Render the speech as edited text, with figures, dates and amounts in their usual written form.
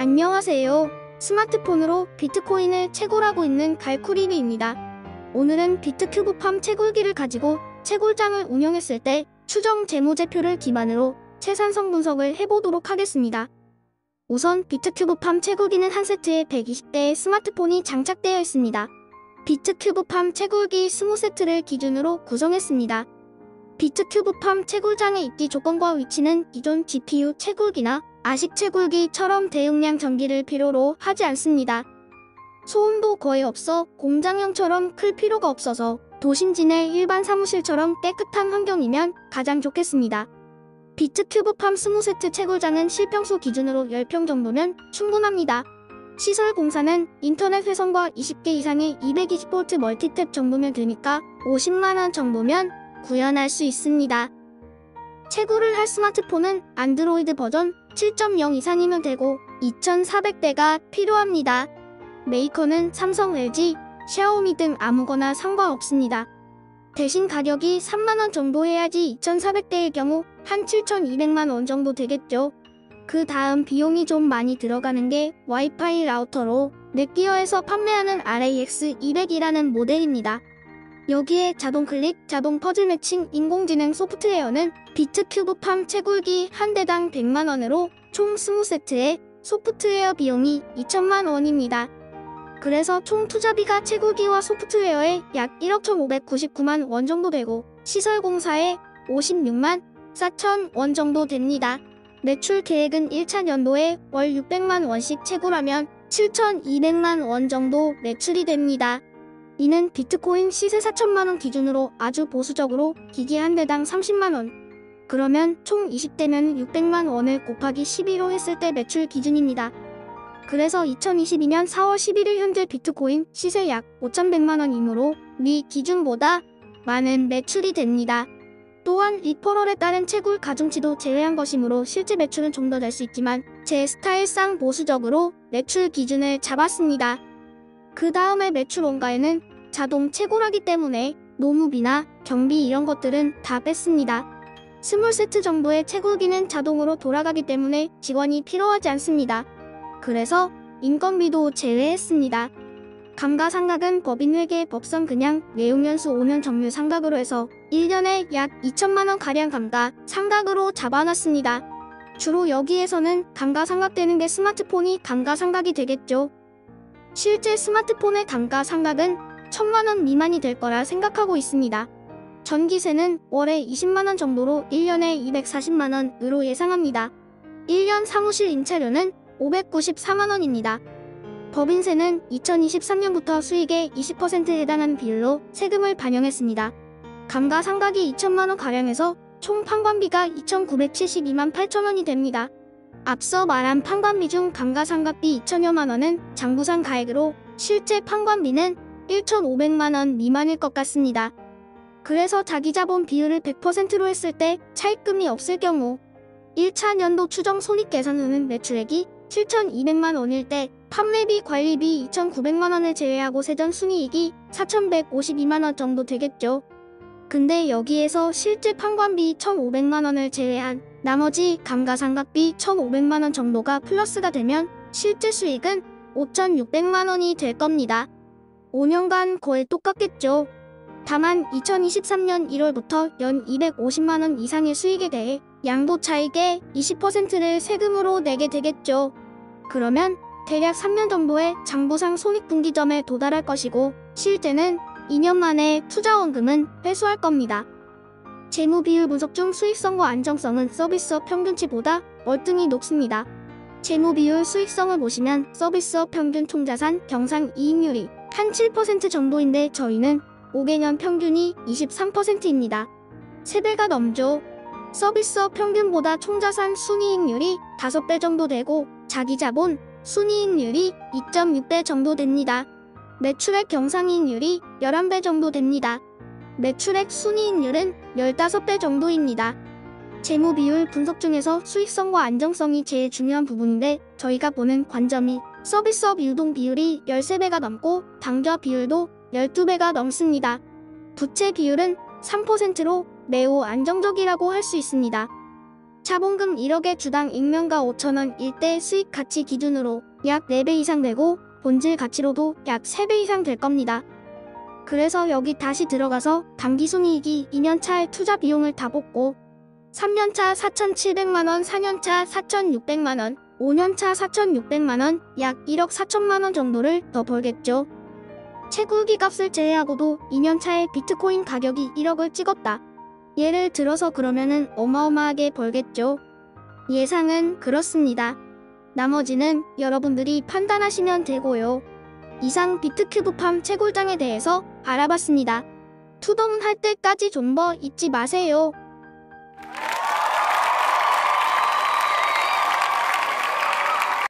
안녕하세요. 스마트폰으로 비트코인을 채굴하고 있는 갈쿠리비입니다. 오늘은 비트큐브팜 채굴기를 가지고 채굴장을 운영했을 때 추정 재무제표를 기반으로 채산성 분석을 해보도록 하겠습니다. 우선 비트큐브팜 채굴기는 한 세트에 120대의 스마트폰이 장착되어 있습니다. 비트큐브팜 채굴기 20세트를 기준으로 구성했습니다. 비트큐브팜 채굴장의 입지 조건과 위치는 기존 GPU 채굴기나 아식 채굴기처럼 대용량 전기를 필요로 하지 않습니다. 소음도 거의 없어 공장형처럼 클 필요가 없어서 도심지내 일반 사무실처럼 깨끗한 환경이면 가장 좋겠습니다. 비트큐브팜 20세트 채굴장은 실평수 기준으로 10평 정도면 충분합니다. 시설 공사는 인터넷 회선과 20개 이상의 220V 멀티탭 정도면 되니까 50만원 정도면 구현할 수 있습니다. 채굴을 할 스마트폰은 안드로이드 버전 7.0 이상이면 되고 2400대가 필요합니다. 메이커는 삼성, LG, 샤오미 등 아무거나 상관없습니다. 대신 가격이 3만원 정도 해야지 2400대일 경우 한 7200만원 정도 되겠죠. 그 다음 비용이 좀 많이 들어가는 게 와이파이 라우터로 넷기어에서 판매하는 RAX200이라는 모델입니다. 여기에 자동 클릭, 자동 퍼즐 매칭, 인공지능 소프트웨어는 비트큐브팜 채굴기 한 대당 100만원으로 총 20세트에 소프트웨어 비용이 2천만원입니다. 그래서 총 투자비가 채굴기와 소프트웨어에 약 1억 1599만원 정도 되고 시설 공사에 56만 4천원 정도 됩니다. 매출 계획은 1차 연도에 월 600만원씩 채굴하면 7200만원 정도 매출이 됩니다. 이는 비트코인 시세 4천만원 기준으로 아주 보수적으로 기기 한 대당 30만원. 그러면 총 20대면 600만원을 곱하기 12로 했을 때 매출 기준입니다. 그래서 2022년 4월 11일 현재 비트코인 시세 약 5100만원이므로 미 기준보다 많은 매출이 됩니다. 또한 리퍼럴에 따른 채굴 가중치도 제외한 것이므로 실제 매출은 좀 더 낼 수 있지만 제 스타일상 보수적으로 매출 기준을 잡았습니다. 그 다음에 매출 원가에는 자동 채굴하기 때문에 노무비나 경비 이런 것들은 다 뺐습니다. 20세트 정도의 채굴기는 자동으로 돌아가기 때문에 직원이 필요하지 않습니다. 그래서 인건비도 제외했습니다. 감가상각은 법인회계 법상 그냥 내용연수 5년 정률 상각으로 해서 1년에 약 2천만원가량 감가상각으로 잡아놨습니다. 주로 여기에서는 감가상각되는 게 스마트폰이 감가상각이 되겠죠. 실제 스마트폰의 감가상각은 1000만원 미만이 될 거라 생각하고 있습니다. 전기세는 월에 20만원 정도로 1년에 240만원으로 예상합니다. 1년 사무실 임차료는 594만원입니다. 법인세는 2023년부터 수익의 20%에 해당하는 비율로 세금을 반영했습니다. 감가상각이 2천만원가량에서 총 판관비가 2,972만 8천원이 됩니다. 앞서 말한 판관비 중 감가상각비 2천여만원은 장부상 가액으로 실제 판관비는 1,500만원 미만일 것 같습니다. 그래서 자기자본 비율을 100%로 했을 때 차입금이 없을 경우 1차 연도 추정 손익계산후는 매출액이 7,200만원일 때 판매비, 관리비 2,900만원을 제외하고 세전순이익이 4,152만원 정도 되겠죠. 근데 여기에서 실제 판관비 1,500만원을 제외한 나머지 감가상각비 1,500만원 정도가 플러스가 되면 실제 수익은 5,600만원이 될 겁니다. 5년간 거의 똑같겠죠. 다만 2023년 1월부터 연 250만원 이상의 수익에 대해 양도 차익의 20%를 세금으로 내게 되겠죠. 그러면 대략 3년 정도의 장부상 손익분기점에 도달할 것이고 실제는 2년 만에 투자원금은 회수할 겁니다. 재무비율 분석 중 수익성과 안정성은 서비스업 평균치보다 월등히 높습니다. 재무비율 수익성을 보시면 서비스업 평균 총자산 경상이익률이 한 7% 정도인데 저희는 5개년 평균이 23%입니다. 3배가 넘죠. 서비스업 평균보다 총자산 순이익률이 5배 정도 되고 자기자본 순이익률이 2.6배 정도 됩니다. 매출액 경상이익률이 11배 정도 됩니다. 매출액 순이익률은 15배 정도입니다. 재무비율 분석 중에서 수익성과 안정성이 제일 중요한 부분인데 저희가 보는 관점이 서비스업 유동 비율이 13배가 넘고 당좌 비율도 12배가 넘습니다. 부채 비율은 3%로 매우 안정적이라고 할 수 있습니다. 차본금 1억에 주당 익명가 5천원 일대 수익 가치 기준으로 약 4배 이상 되고 본질 가치로도 약 3배 이상 될 겁니다. 그래서 여기 다시 들어가서 당기순이익이 2년차의 투자 비용을 다 볶고 3년차 4,700만원, 4년차 4,600만원, 5년차 4,600만원, 약 1억 4천만원 정도를 더 벌겠죠. 채굴기 값을 제외하고도 2년차에 비트코인 가격이 1억을 찍었다. 예를 들어서 그러면은 어마어마하게 벌겠죠. 예상은 그렇습니다. 나머지는 여러분들이 판단하시면 되고요. 이상 비트큐브팜 채굴장에 대해서 알아봤습니다. 투자할 때까지 존버 잊지 마세요.